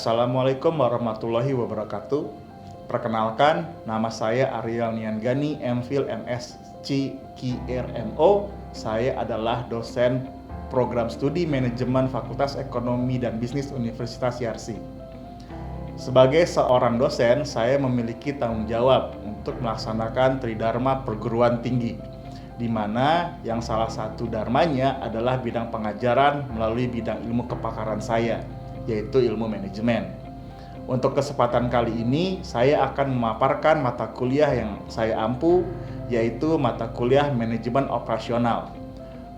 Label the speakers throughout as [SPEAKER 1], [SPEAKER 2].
[SPEAKER 1] Assalamualaikum warahmatullahi wabarakatuh. Perkenalkan, nama saya Ariel Nianggani, MPhil MSc QRMO. Saya adalah dosen program studi manajemen Fakultas Ekonomi dan Bisnis Universitas Yarsi. Sebagai seorang dosen, saya memiliki tanggung jawab untuk melaksanakan Tridharma perguruan tinggi, di mana yang salah satu dharmanya adalah bidang pengajaran melalui bidang ilmu kepakaran saya, yaitu ilmu manajemen. Untuk kesempatan kali ini, saya akan memaparkan mata kuliah yang saya ampu, yaitu mata kuliah manajemen operasional.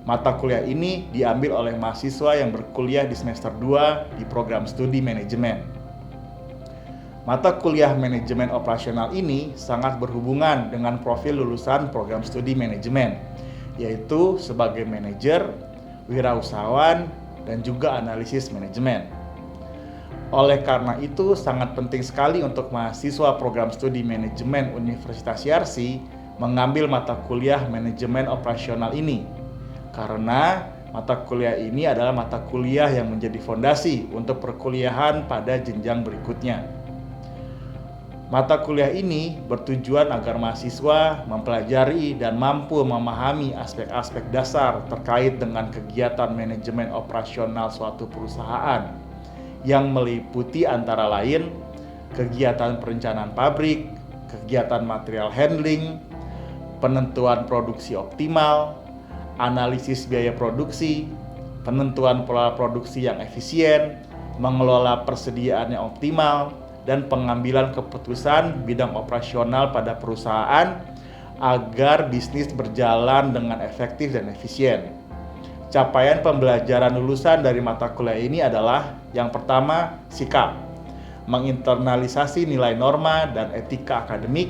[SPEAKER 1] Mata kuliah ini diambil oleh mahasiswa yang berkuliah di semester 2 di program studi manajemen. Mata kuliah manajemen operasional ini sangat berhubungan dengan profil lulusan program studi manajemen, yaitu sebagai manajer, wirausahawan, dan juga analisis manajemen. Oleh karena itu, sangat penting sekali untuk mahasiswa program studi manajemen Universitas Yarsi mengambil mata kuliah manajemen operasional ini. Karena mata kuliah ini adalah mata kuliah yang menjadi fondasi untuk perkuliahan pada jenjang berikutnya. Mata kuliah ini bertujuan agar mahasiswa mempelajari dan mampu memahami aspek-aspek dasar terkait dengan kegiatan manajemen operasional suatu perusahaan, yang meliputi antara lain kegiatan perencanaan pabrik, kegiatan material handling, penentuan produksi optimal, analisis biaya produksi, penentuan pola produksi yang efisien, mengelola persediaan yang optimal, dan pengambilan keputusan bidang operasional pada perusahaan agar bisnis berjalan dengan efektif dan efisien. Capaian pembelajaran lulusan dari mata kuliah ini adalah yang pertama, sikap, menginternalisasi nilai norma dan etika akademik,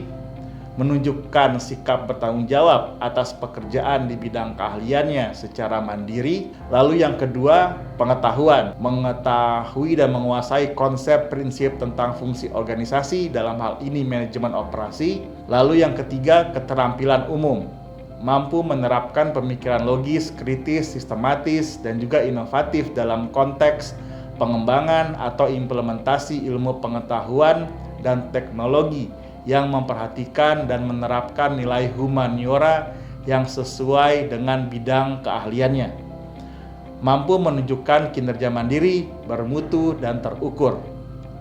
[SPEAKER 1] menunjukkan sikap bertanggung jawab atas pekerjaan di bidang keahliannya secara mandiri. Lalu yang kedua, pengetahuan, mengetahui dan menguasai konsep prinsip tentang fungsi organisasi, dalam hal ini manajemen operasi. Lalu yang ketiga, keterampilan umum, mampu menerapkan pemikiran logis, kritis, sistematis, dan juga inovatif dalam konteks pengembangan atau implementasi ilmu pengetahuan dan teknologi yang memperhatikan dan menerapkan nilai humaniora yang sesuai dengan bidang keahliannya. Mampu menunjukkan kinerja mandiri, bermutu, dan terukur.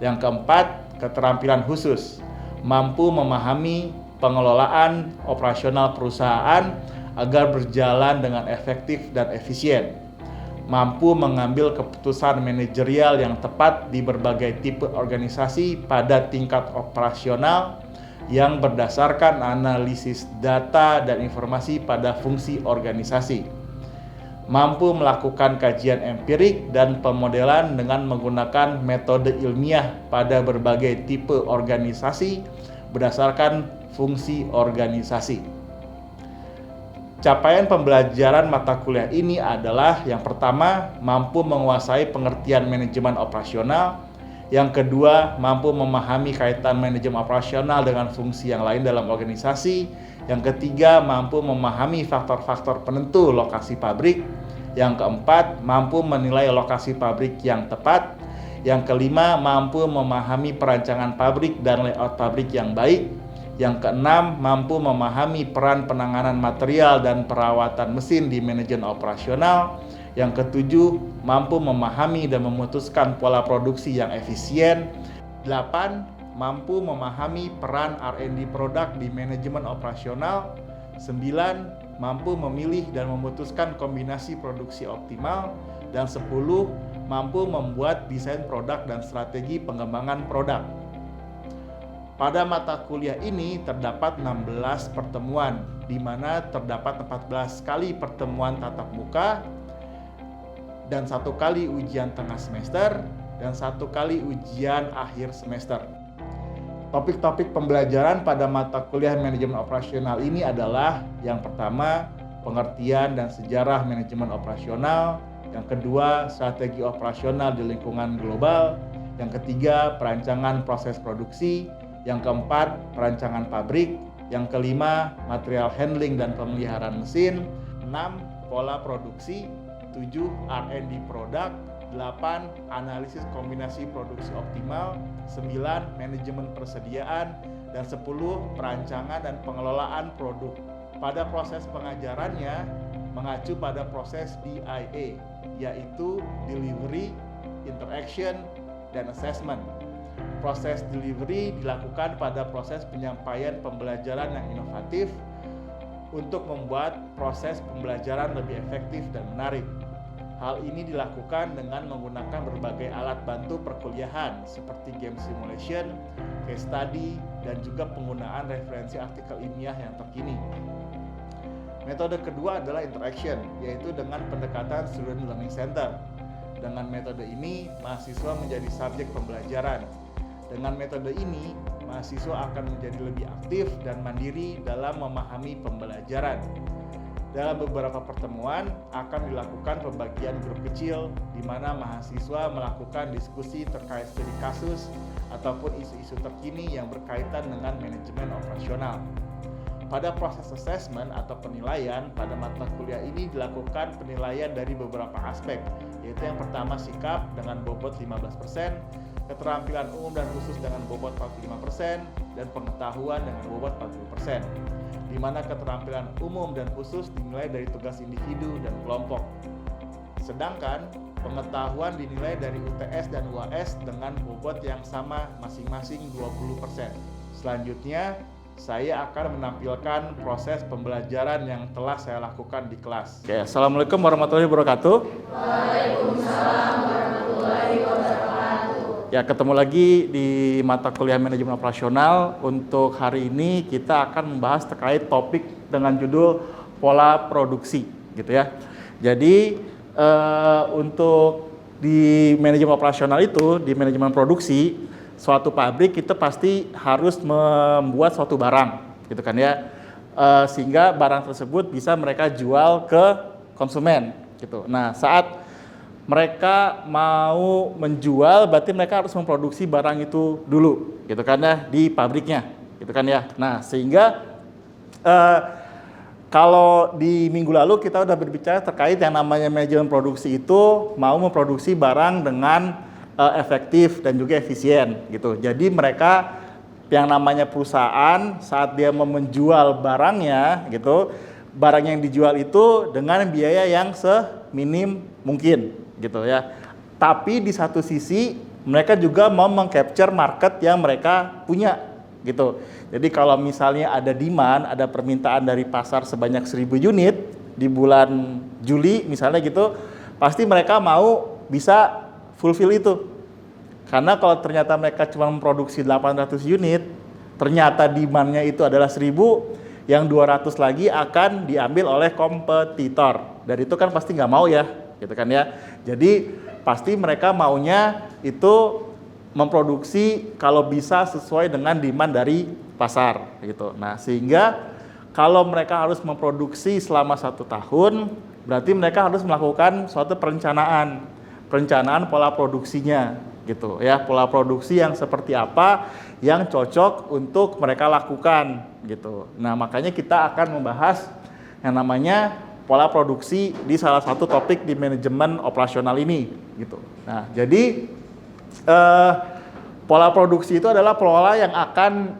[SPEAKER 1] Yang keempat, keterampilan khusus, mampu memahami pengelolaan operasional perusahaan agar berjalan dengan efektif dan efisien, mampu mengambil keputusan manajerial yang tepat di berbagai tipe organisasi pada tingkat operasional yang berdasarkan analisis data dan informasi pada fungsi organisasi, mampu melakukan kajian empirik dan pemodelan dengan menggunakan metode ilmiah pada berbagai tipe organisasi berdasarkan fungsi organisasi. Capaian pembelajaran mata kuliah ini adalah yang pertama, mampu menguasai pengertian manajemen operasional. Yang kedua, mampu memahami kaitan manajemen operasional dengan fungsi yang lain dalam organisasi. Yang ketiga, mampu memahami faktor-faktor penentu lokasi pabrik. Yang keempat, mampu menilai lokasi pabrik yang tepat. Yang kelima, mampu memahami perancangan pabrik dan layout pabrik yang baik. Yang keenam, mampu memahami peran penanganan material dan perawatan mesin di manajemen operasional. Yang ketujuh, mampu memahami dan memutuskan pola produksi yang efisien. 8. Mampu memahami peran R&D produk di manajemen operasional. 9. Mampu memilih dan memutuskan kombinasi produksi optimal. Dan 10. Mampu membuat desain produk dan strategi pengembangan produk. Pada mata kuliah ini terdapat 16 pertemuan, di mana terdapat 14 kali pertemuan tatap muka, dan 1 kali ujian tengah semester, dan 1 kali ujian akhir semester. Topik-topik pembelajaran pada mata kuliah manajemen operasional ini adalah yang pertama, pengertian dan sejarah manajemen operasional. Yang kedua, strategi operasional di lingkungan global. Yang ketiga, perancangan proses produksi. Yang keempat, perancangan pabrik. Yang kelima, material handling dan pemeliharaan mesin. 6, pola produksi. 7, R&D produk. 8. Analisis kombinasi produksi optimal. 9. Manajemen persediaan. Dan 10. Perancangan dan pengelolaan produk. Pada proses pengajarannya mengacu pada proses DIA, yaitu Delivery, Interaction, dan Assessment. Proses delivery dilakukan pada proses penyampaian pembelajaran yang inovatif untuk membuat proses pembelajaran lebih efektif dan menarik. Hal ini dilakukan dengan menggunakan berbagai alat bantu perkuliahan seperti game simulation, case study, dan juga penggunaan referensi artikel ilmiah yang terkini. Metode kedua adalah interaction, yaitu dengan pendekatan student learning center. Dengan metode ini, mahasiswa menjadi subjek pembelajaran. Dengan metode ini, mahasiswa akan menjadi lebih aktif dan mandiri dalam memahami pembelajaran. Dalam beberapa pertemuan akan dilakukan pembagian grup kecil di mana mahasiswa melakukan diskusi terkait studi kasus ataupun isu-isu terkini yang berkaitan dengan manajemen operasional. Pada proses assessment atau penilaian, pada mata kuliah ini dilakukan penilaian dari beberapa aspek, yaitu yang pertama sikap dengan bobot 15%, keterampilan umum dan khusus dengan bobot 45%, dan pengetahuan dengan bobot 40%. Di mana keterampilan umum dan khusus dinilai dari tugas individu dan kelompok. Sedangkan pengetahuan dinilai dari UTS dan UAS dengan bobot yang sama masing-masing 20%. Selanjutnya, saya akan menampilkan proses pembelajaran yang telah saya lakukan di kelas. Oke, Assalamualaikum warahmatullahi wabarakatuh.
[SPEAKER 2] Waalaikumsalam warahmatullahi wabarakatuh.
[SPEAKER 1] Ya, ketemu lagi di mata kuliah manajemen operasional. Untuk hari ini kita akan membahas terkait topik dengan judul pola produksi, gitu ya. Jadi untuk di manajemen operasional itu, di manajemen produksi, suatu pabrik itu pasti harus membuat suatu barang, gitu kan ya, sehingga barang tersebut bisa mereka jual ke konsumen, gitu. Nah, saat mereka mau menjual, berarti mereka harus memproduksi barang itu dulu, gitu kan ya, di pabriknya, gitu kan ya. Nah, sehingga kalau di minggu lalu kita udah berbicara terkait yang namanya manajemen produksi itu mau memproduksi barang dengan efektif dan juga efisien, gitu. Jadi mereka yang namanya perusahaan saat dia mau menjual barangnya, gitu, barang yang dijual itu dengan biaya yang seminim mungkin, gitu ya. Tapi di satu sisi mereka juga mau meng-capture market yang mereka punya, gitu. Jadi kalau misalnya ada demand, ada permintaan dari pasar sebanyak 1000 unit di bulan Juli misalnya gitu, pasti mereka mau bisa fulfill itu. Karena kalau ternyata mereka cuma memproduksi 800 unit, ternyata demand-nya itu adalah 1000, yang 200 lagi akan diambil oleh kompetitor. Dan itu kan pasti nggak mau ya, gitu kan ya. Jadi pasti mereka maunya itu memproduksi kalau bisa sesuai dengan demand dari pasar, gitu. Nah, sehingga kalau mereka harus memproduksi selama 1 tahun, berarti mereka harus melakukan suatu perencanaan pola produksinya, gitu ya. Pola produksi yang seperti apa yang cocok untuk mereka lakukan, gitu. Nah, makanya kita akan membahas yang namanya pola produksi di salah satu topik di manajemen operasional ini, gitu. Nah, jadi pola produksi itu adalah pola yang akan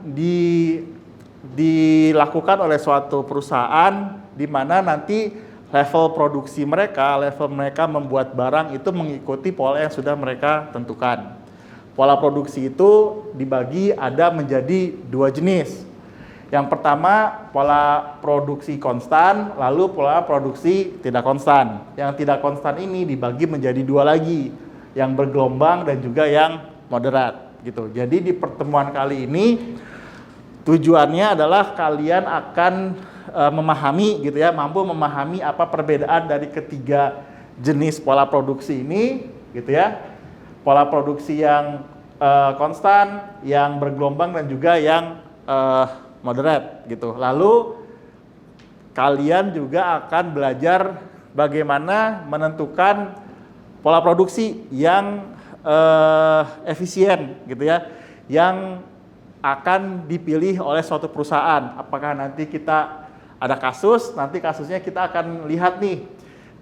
[SPEAKER 1] dilakukan oleh suatu perusahaan di mana nanti level produksi mereka, level mereka membuat barang itu mengikuti pola yang sudah mereka tentukan. Pola produksi itu dibagi ada menjadi 2 jenis. Yang pertama pola produksi konstan, lalu pola produksi tidak konstan. Yang tidak konstan ini dibagi menjadi 2 lagi, yang bergelombang dan juga yang moderat, gitu. Jadi di pertemuan kali ini tujuannya adalah kalian akan memahami, gitu ya, mampu memahami apa perbedaan dari ketiga jenis pola produksi ini, gitu ya. Pola produksi yang konstan, yang bergelombang dan juga yang moderat, gitu. Lalu kalian juga akan belajar bagaimana menentukan pola produksi yang efisien, gitu ya, yang akan dipilih oleh suatu perusahaan. Apakah nanti kita ada kasus, nanti kasusnya kita akan lihat nih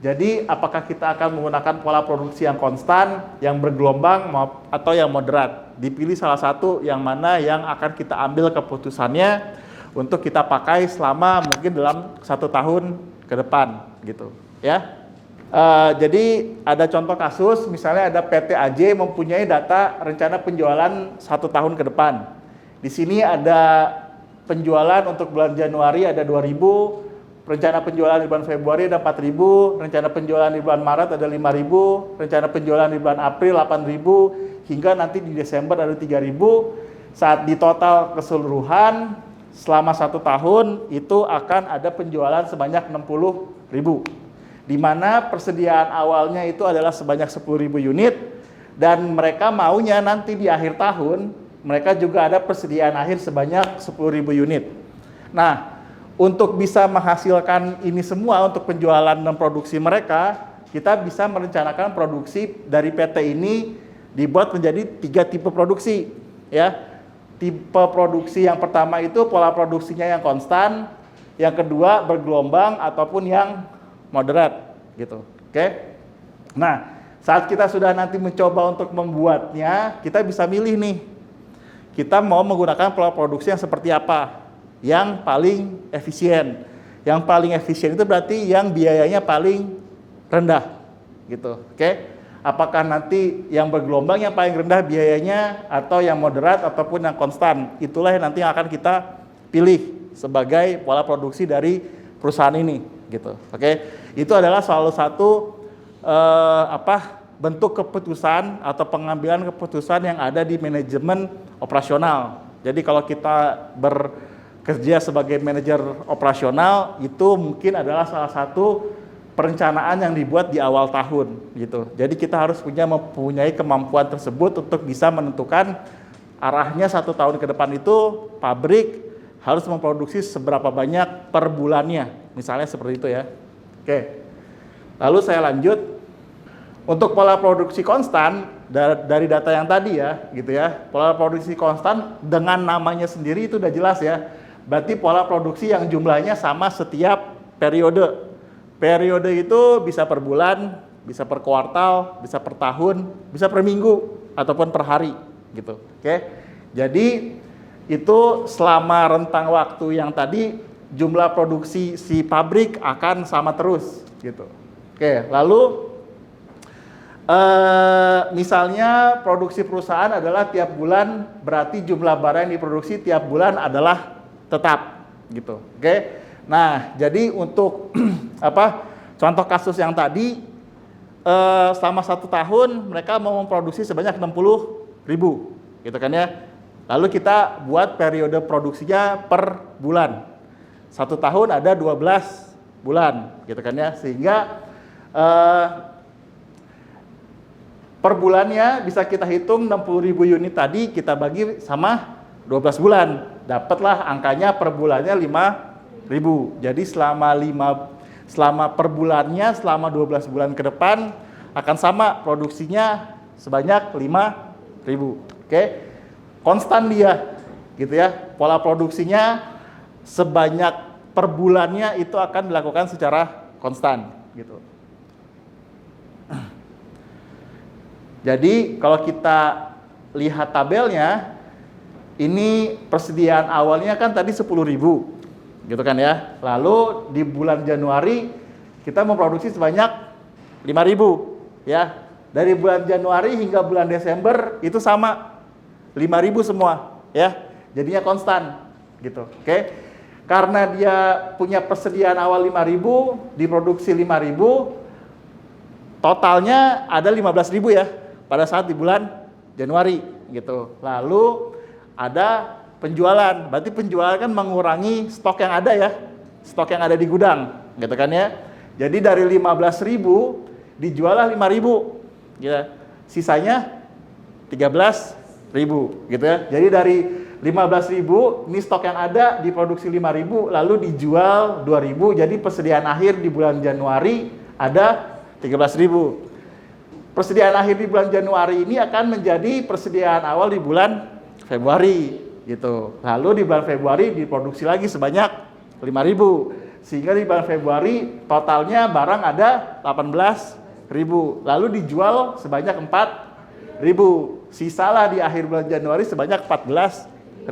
[SPEAKER 1] Jadi apakah kita akan menggunakan pola produksi yang konstan, yang bergelombang, atau yang moderat? Dipilih salah satu yang mana yang akan kita ambil keputusannya untuk kita pakai selama mungkin dalam 1 tahun ke depan gitu ya. Jadi ada contoh kasus, misalnya ada PT AJ mempunyai data rencana penjualan 1 tahun ke depan. Di sini ada penjualan untuk bulan Januari ada 2.000, rencana penjualan di bulan Februari ada 4.000, rencana penjualan di bulan Maret ada 5.000, rencana penjualan di bulan April 8.000, hingga nanti di Desember ada 3.000. Saat di total keseluruhan selama 1 tahun itu akan ada penjualan sebanyak 60.000, di mana persediaan awalnya itu adalah sebanyak 10.000 unit, dan mereka maunya nanti di akhir tahun mereka juga ada persediaan akhir sebanyak 10.000 unit. Nah, untuk bisa menghasilkan ini semua untuk penjualan dan produksi mereka, kita bisa merencanakan produksi dari PT ini dibuat menjadi 3 tipe produksi ya. Tipe produksi yang pertama itu pola produksinya yang konstan, yang kedua bergelombang ataupun yang moderat gitu. Oke. Nah, saat kita sudah nanti mencoba untuk membuatnya, kita bisa milih nih. Kita mau menggunakan pola produksi yang seperti apa? Yang paling efisien. Yang paling efisien itu berarti yang biayanya paling rendah gitu. Oke. Apakah nanti yang bergelombang yang paling rendah biayanya, atau yang moderat ataupun yang konstan? Itulah yang nanti akan kita pilih sebagai pola produksi dari perusahaan ini gitu. Oke. Itu adalah salah satu bentuk keputusan atau pengambilan keputusan yang ada di manajemen operasional. Jadi kalau kita bekerja sebagai manajer operasional, itu mungkin adalah salah satu perencanaan yang dibuat di awal tahun gitu. Jadi kita harus mempunyai kemampuan tersebut untuk bisa menentukan arahnya 1 tahun ke depan itu pabrik harus memproduksi seberapa banyak per bulannya. Misalnya seperti itu ya. Oke. Lalu saya lanjut. Untuk pola produksi konstan dari data yang tadi ya, gitu ya. Pola produksi konstan dengan namanya sendiri itu udah jelas ya. Berarti pola produksi yang jumlahnya sama setiap periode. Periode itu bisa per bulan, bisa per kuartal, bisa per tahun, bisa per minggu, ataupun per hari gitu. Oke. Jadi itu selama rentang waktu yang tadi jumlah produksi si pabrik akan sama terus gitu. Oke, lalu misalnya produksi perusahaan adalah tiap bulan, berarti jumlah barang yang diproduksi tiap bulan adalah tetap gitu. Oke. Nah, jadi untuk contoh kasus yang tadi selama 1 tahun mereka mau memproduksi sebanyak 60.000 gitu kan ya. Lalu kita buat periode produksinya per bulan. 1 tahun ada 12 bulan gitu kan ya. Sehingga per bulannya bisa kita hitung 60.000 unit tadi kita bagi sama 12 bulan. Dapatlah angkanya per bulannya 5.000. Jadi selama per bulannya selama 12 bulan ke depan akan sama produksinya sebanyak 5.000. Oke. Konstan dia gitu ya. Pola produksinya sebanyak per bulannya itu akan dilakukan secara konstan gitu. Jadi kalau kita lihat tabelnya, ini persediaan awalnya kan tadi 10.000 gitu kan ya. Lalu di bulan Januari kita memproduksi sebanyak 5.000 ya. Dari bulan Januari hingga bulan Desember itu sama 5.000 semua ya. Jadinya konstan gitu. Oke. Karena dia punya persediaan awal 5.000, diproduksi 5.000, totalnya ada 15.000 ya pada saat di bulan Januari gitu. Lalu ada penjualan, berarti penjualan kan mengurangi stok yang ada ya, stok yang ada di gudang, gitu kan ya. Jadi dari 15.000 dijual 5.000, gitu. Sisanya 13.000, gitu ya. Jadi dari 15.000 ini stok yang ada diproduksi 5.000, lalu dijual 2.000. Jadi persediaan akhir di bulan Januari ada 13.000. Persediaan akhir di bulan Januari ini akan menjadi persediaan awal di bulan Februari gitu. Lalu di bulan Februari diproduksi lagi sebanyak 5.000. Sehingga di bulan Februari totalnya barang ada 18.000. Lalu dijual sebanyak 4.000. Sisalah di akhir bulan Januari sebanyak 14.000.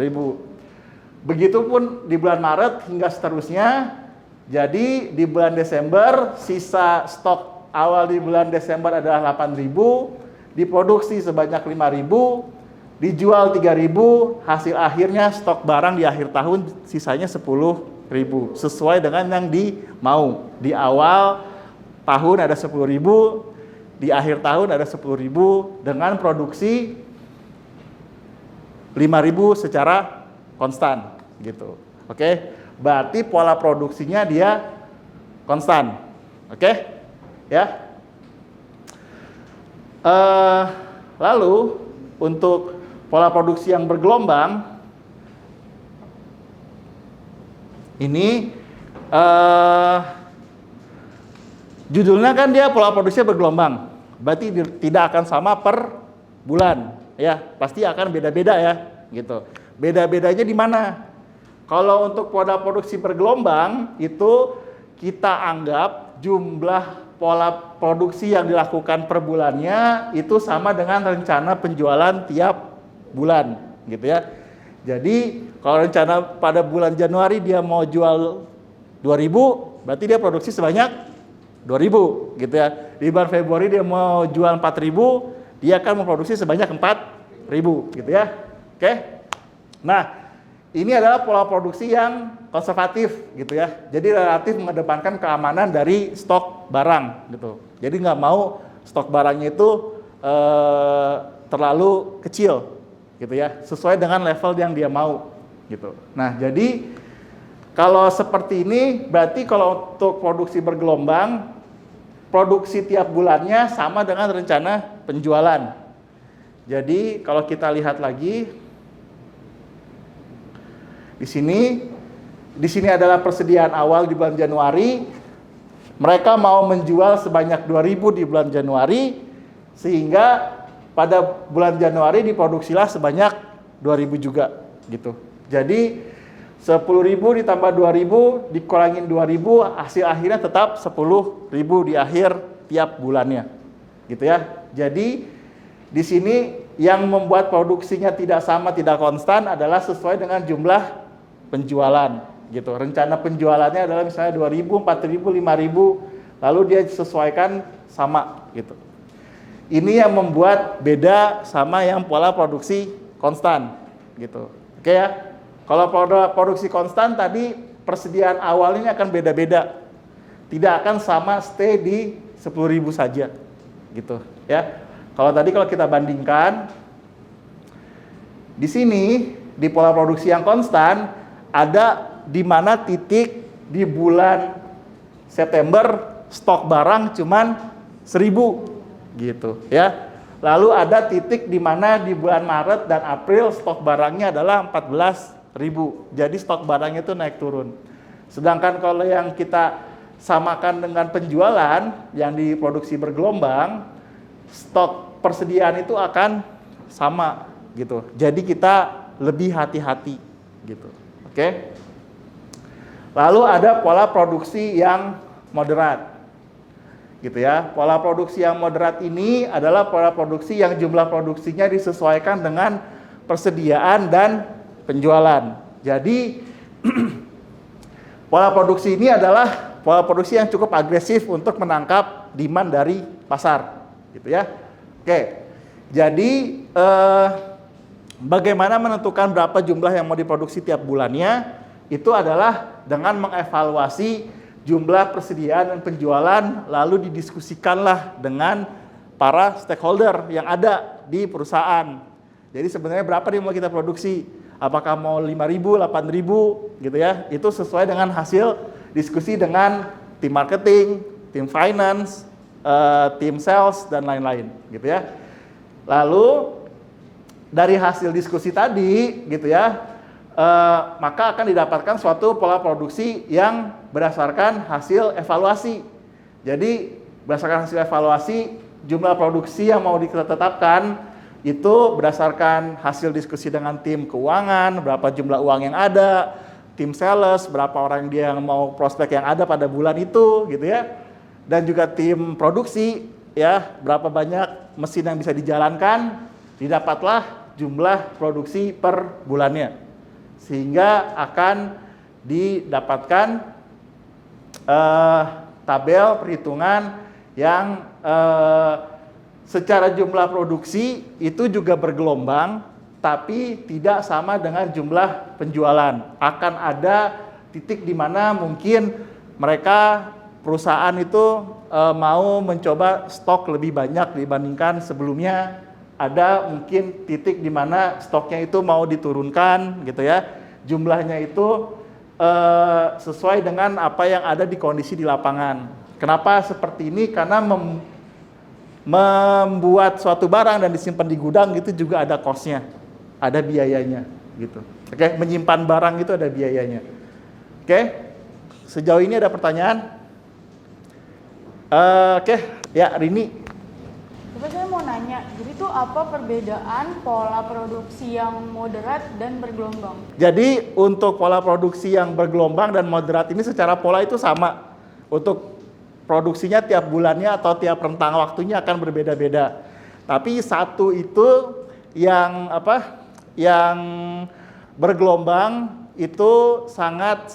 [SPEAKER 1] Begitupun di bulan Maret hingga seterusnya. Jadi di bulan Desember sisa stok awal di bulan Desember adalah 8.000, diproduksi sebanyak 5.000, dijual 3.000, hasil akhirnya stok barang di akhir tahun sisanya 10.000, sesuai dengan yang dimau. Di awal tahun ada 10.000, di akhir tahun ada 10.000 dengan produksi 5.000 secara konstan gitu. Oke. Berarti pola produksinya dia konstan. Oke? Ya. Lalu untuk pola produksi yang bergelombang ini judulnya kan dia pola produksinya bergelombang. Berarti tidak akan sama per bulan, ya. Pasti akan beda-beda ya, gitu. Beda-bedanya di mana? Kalau untuk pola produksi bergelombang itu kita anggap jumlah pola produksi yang dilakukan per bulannya itu sama dengan rencana penjualan tiap bulan, gitu ya. Jadi kalau rencana pada bulan Januari dia mau jual 2.000, berarti dia produksi sebanyak 2.000, gitu ya. Di bulan Februari dia mau jual 4.000, dia akan memproduksi sebanyak 4.000, gitu ya. Oke. Nah, ini adalah pola produksi yang konservatif gitu ya. Jadi relatif mengedepankan keamanan dari stok barang gitu. Jadi nggak mau stok barangnya itu terlalu kecil gitu ya. Sesuai dengan level yang dia mau gitu. Nah jadi kalau seperti ini berarti kalau untuk produksi bergelombang, produksi tiap bulannya sama dengan rencana penjualan. Jadi kalau kita lihat lagi di sini adalah persediaan awal di bulan Januari. Mereka mau menjual sebanyak 2.000 di bulan Januari, sehingga pada bulan Januari diproduksilah sebanyak 2.000 juga, gitu. Jadi 10.000 ditambah 2.000 dikurangin 2.000, hasil akhirnya tetap 10.000 di akhir tiap bulannya, gitu ya. Jadi di sini yang membuat produksinya tidak sama, tidak konstan adalah sesuai dengan jumlah penjualan gitu. Rencana penjualannya adalah misalnya 2.000, 4.000, 5.000, lalu dia sesuaikan sama gitu. Ini yang membuat beda sama yang pola produksi konstan gitu. Oke ya. Kalau pola produksi konstan tadi persediaan awalnya akan beda-beda. Tidak akan sama stay di 10.000 saja gitu ya. Kalau kita bandingkan di sini di pola produksi yang konstan ada di mana titik di bulan September stok barang cuman 1.000 gitu ya. Lalu ada titik di mana di bulan Maret dan April stok barangnya adalah 14.000. Jadi stok barangnya itu naik turun. Sedangkan kalau yang kita samakan dengan penjualan yang diproduksi bergelombang, stok persediaan itu akan sama gitu. Jadi kita lebih hati-hati gitu. Oke. Lalu ada pola produksi yang moderat. Gitu ya. Pola produksi yang moderat ini adalah pola produksi yang jumlah produksinya disesuaikan dengan persediaan dan penjualan. Jadi pola produksi ini adalah pola produksi yang cukup agresif untuk menangkap demand dari pasar, gitu ya. Oke. Jadi bagaimana menentukan berapa jumlah yang mau diproduksi tiap bulannya? Itu adalah dengan mengevaluasi jumlah persediaan dan penjualan, lalu didiskusikanlah dengan para stakeholder yang ada di perusahaan. Jadi sebenarnya berapa nih mau kita produksi? Apakah mau 5.000, 8.000 gitu ya? Itu sesuai dengan hasil diskusi dengan tim marketing, tim finance, tim sales dan lain-lain gitu ya. Lalu dari hasil diskusi tadi gitu ya, maka akan didapatkan suatu pola produksi yang berdasarkan hasil evaluasi. Jadi berdasarkan hasil evaluasi, jumlah produksi yang mau ditetapkan itu berdasarkan hasil diskusi dengan tim keuangan, berapa jumlah uang yang ada, tim sales, berapa orang dia yang mau prospek yang ada pada bulan itu gitu ya. Dan juga tim produksi ya, berapa banyak mesin yang bisa dijalankan, didapatlah jumlah produksi per bulannya. Sehingga akan didapatkan tabel perhitungan yang secara jumlah produksi itu juga bergelombang, tapi tidak sama dengan jumlah penjualan. Akan ada titik di mana mungkin mereka perusahaan itu mau mencoba stok lebih banyak dibandingkan sebelumnya. Ada mungkin titik di mana stoknya itu mau diturunkan gitu ya. Jumlahnya itu sesuai dengan apa yang ada di kondisi di lapangan. Kenapa seperti ini? Karena membuat suatu barang dan disimpan di gudang itu juga ada cost-nya, ada biayanya gitu. Oke, menyimpan barang itu ada biayanya. Oke, sejauh ini ada pertanyaan? Oke, ya Rini.
[SPEAKER 3] Tapi saya mau nanya, jadi itu apa perbedaan pola produksi yang moderat dan bergelombang?
[SPEAKER 1] Jadi untuk pola produksi yang bergelombang dan moderat ini secara pola itu sama. Untuk produksinya tiap bulannya atau tiap rentang waktunya akan berbeda-beda. Tapi satu itu yang yang bergelombang itu sangat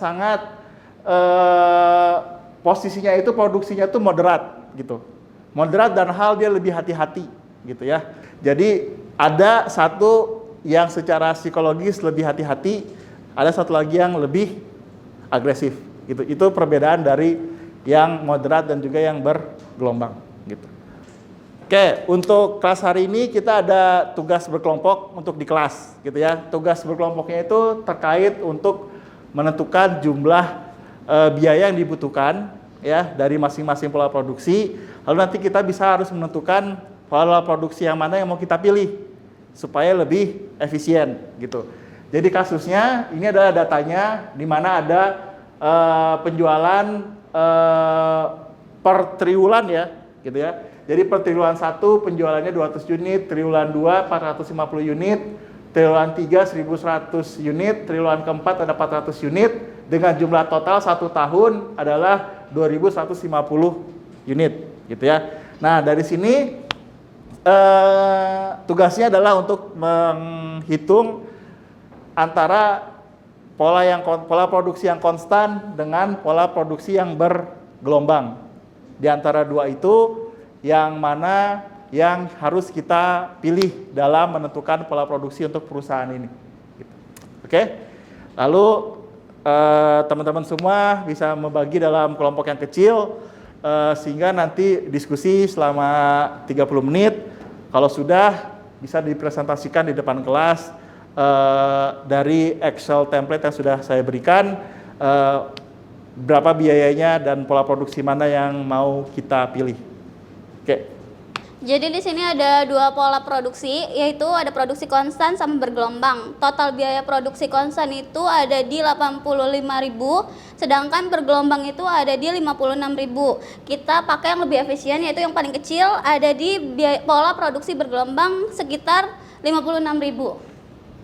[SPEAKER 1] posisinya itu produksinya itu moderat gitu. Moderat dan hal dia lebih hati-hati gitu ya. Jadi ada satu yang secara psikologis lebih hati-hati, ada satu lagi yang lebih agresif gitu. Itu perbedaan dari yang moderat dan juga yang bergelombang gitu. Oke, untuk kelas hari ini kita ada tugas berkelompok untuk di kelas gitu ya. Tugas berkelompoknya itu terkait untuk menentukan jumlah biaya yang dibutuhkan ya dari masing-masing pola produksi. Lalu nanti kita bisa harus menentukan pola produksi yang mana yang mau kita pilih supaya lebih efisien gitu. Jadi kasusnya ini adalah datanya di mana ada penjualan per triwulan ya gitu ya. Jadi per triwulan 1 penjualannya 200 unit, triwulan 2 450 unit, triwulan 3 1100 unit, triwulan keempat ada 400 unit dengan jumlah total 1 tahun adalah 2150 unit gitu ya. Nah, dari sini tugasnya adalah untuk menghitung antara pola produksi yang konstan dengan pola produksi yang bergelombang. Di antara dua itu yang mana yang harus kita pilih dalam menentukan pola produksi untuk perusahaan ini. Gitu. Oke. Lalu teman-teman semua bisa membagi dalam kelompok yang kecil sehingga nanti diskusi selama 30 menit. Kalau sudah bisa dipresentasikan di depan kelas dari Excel template yang sudah saya berikan, berapa biayanya dan pola produksi mana yang mau kita pilih. Oke.
[SPEAKER 4] Jadi di sini ada 2 pola produksi, yaitu ada produksi konstan sama bergelombang. Total biaya produksi konstan itu ada di 85.000, sedangkan bergelombang itu ada di 56.000. Kita pakai yang lebih efisien, yaitu yang paling kecil ada di pola produksi bergelombang sekitar 56.000.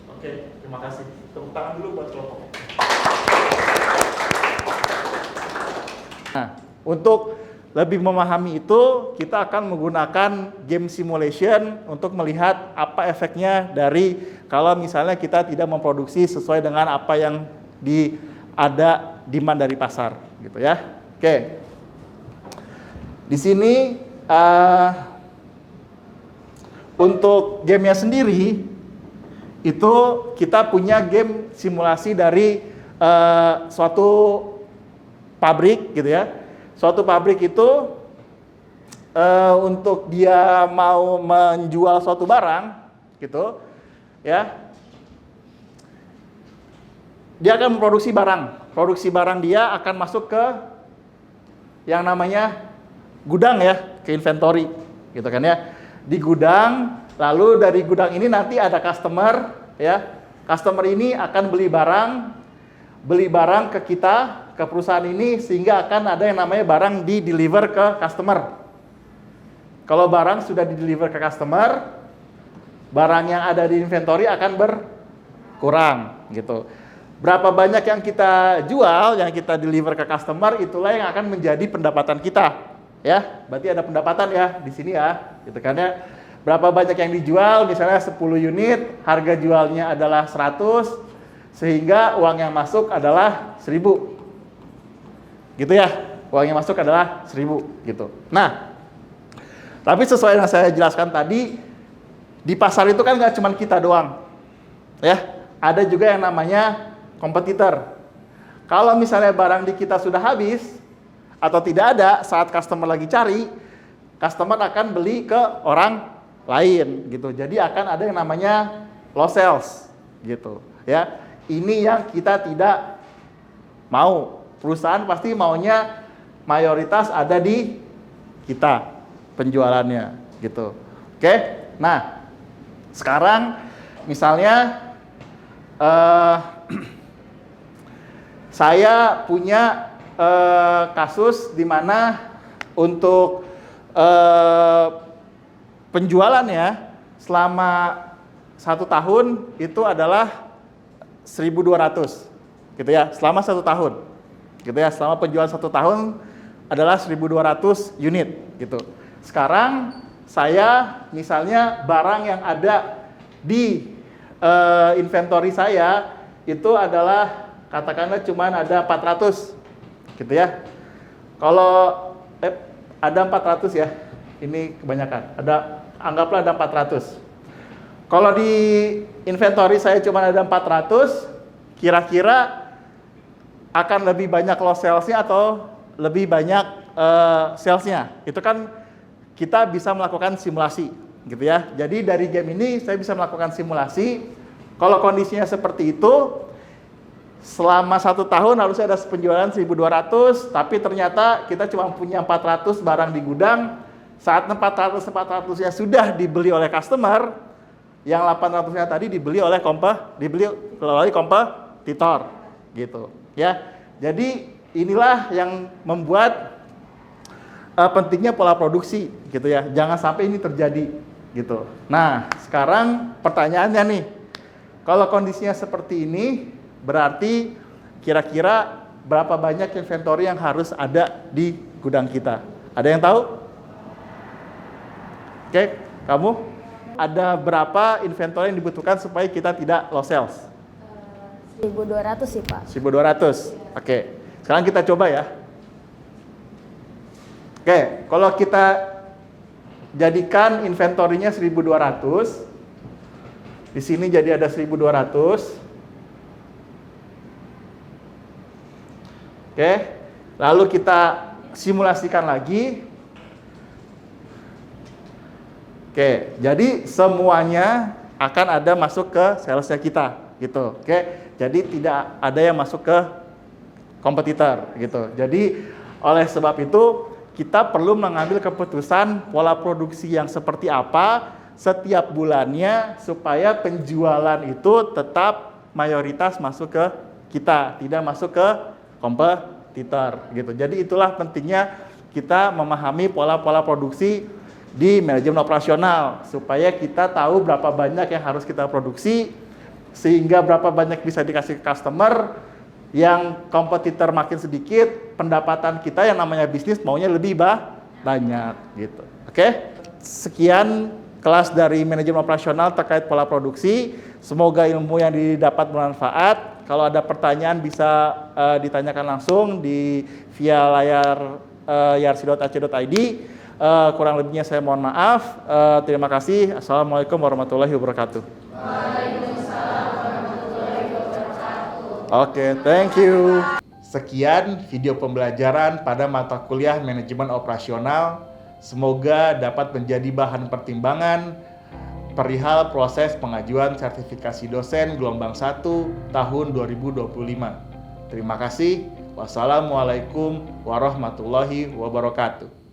[SPEAKER 1] Oke, terima kasih. Tepuk tangan dulu buat kelompoknya. Nah, untuk lebih memahami itu, kita akan menggunakan game simulation untuk melihat apa efeknya dari kalau misalnya kita tidak memproduksi sesuai dengan apa yang ada demand dari pasar, gitu ya. Oke. Di sini untuk gamenya sendiri itu kita punya game simulasi dari suatu pabrik, gitu ya. Suatu pabrik itu untuk dia mau menjual suatu barang gitu ya, dia akan memproduksi barang. Produksi barang dia akan masuk ke yang namanya gudang ya, ke inventory gitu kan ya. Di gudang, lalu dari gudang ini nanti ada customer ya. Customer ini akan beli barang ke kita, ke perusahaan ini, sehingga akan ada yang namanya barang di-deliver ke customer. Kalau barang sudah di-deliver ke customer, barang yang ada di inventory akan berkurang gitu. berapa banyak yang kita jual, yang kita deliver ke customer, itulah yang akan menjadi pendapatan kita. Ya, berarti ada pendapatan ya di sini ya, gitu kan ya. Berapa banyak yang dijual, misalnya 10 unit, harga jualnya adalah 100, sehingga uang yang masuk adalah 1000. Gitu ya, uang yang masuk adalah 1000 gitu. Nah, tapi sesuai yang saya jelaskan tadi, di pasar itu kan nggak cuma kita doang. Ya, ada juga yang namanya kompetitor. Kalau misalnya barang di kita sudah habis atau tidak ada saat customer lagi cari, customer akan beli ke orang lain gitu. Jadi akan ada yang namanya lost sales gitu. Ya, ini yang kita tidak mau. Perusahaan pasti maunya mayoritas ada di kita penjualannya gitu. Oke. Nah, sekarang misalnya saya punya kasus di mana untuk penjualannya selama 1 tahun itu adalah 1.200 gitu ya, selama 1 tahun gitu ya, selama penjualan 1 tahun adalah 1.200 unit gitu. Sekarang saya misalnya barang yang ada di inventory saya itu adalah katakanlah cuma ada 400 gitu ya. Kalau ada 400 ya, ini kebanyakan, anggaplah ada 400. Kalau di inventory saya cuma ada 400, kira-kira akan lebih banyak loss sales-nya atau lebih banyak sales-nya? Itu kan kita bisa melakukan simulasi gitu ya. Jadi dari game ini saya bisa melakukan simulasi. Kalau kondisinya seperti itu, selama 1 tahun harusnya ada penjualan 1.200, tapi ternyata kita cuma punya 400 barang di gudang. Saat 400-400-nya sudah dibeli oleh customer, yang 800-nya tadi dibeli oleh kompetitor gitu ya. Jadi inilah yang membuat pentingnya pola produksi gitu ya. Jangan sampai ini terjadi gitu. Nah, sekarang pertanyaannya nih. Kalau kondisinya seperti ini, berarti kira-kira berapa banyak inventory yang harus ada di gudang kita? Ada yang tahu? Oke, kamu? Ada berapa inventory yang dibutuhkan supaya kita tidak loss sales?
[SPEAKER 2] 1.200 sih, Pak.
[SPEAKER 1] 1.200. Oke. Sekarang kita coba ya. Oke, kalau kita jadikan inventory-nya 1.200, di sini jadi ada 1.200. Oke, lalu kita simulasikan lagi. Oke, jadi semuanya akan ada masuk ke salesnya kita, gitu. Oke, jadi tidak ada yang masuk ke kompetitor, gitu. Jadi oleh sebab itu kita perlu mengambil keputusan pola produksi yang seperti apa setiap bulannya supaya penjualan itu tetap mayoritas masuk ke kita, tidak masuk ke kompetitor, gitu. Jadi itulah pentingnya kita memahami pola-pola produksi di manajemen operasional supaya kita tahu berapa banyak yang harus kita produksi sehingga berapa banyak bisa dikasih ke customer. Yang kompetitor makin sedikit, pendapatan kita yang namanya bisnis maunya lebih banyak gitu. Oke? Sekian kelas dari manajemen operasional terkait pola produksi. Semoga ilmu yang didapat bermanfaat. Kalau ada pertanyaan bisa ditanyakan langsung via layar yarsi.ac.id. Kurang lebihnya saya mohon maaf. Terima kasih. Assalamualaikum warahmatullahi wabarakatuh.
[SPEAKER 2] Waalaikumsalam warahmatullahi wabarakatuh.
[SPEAKER 1] Oke, thank you. Sekian video pembelajaran pada mata kuliah manajemen operasional. Semoga dapat menjadi bahan pertimbangan perihal proses pengajuan sertifikasi dosen gelombang 1 tahun 2025. Terima kasih. Wassalamualaikum warahmatullahi wabarakatuh.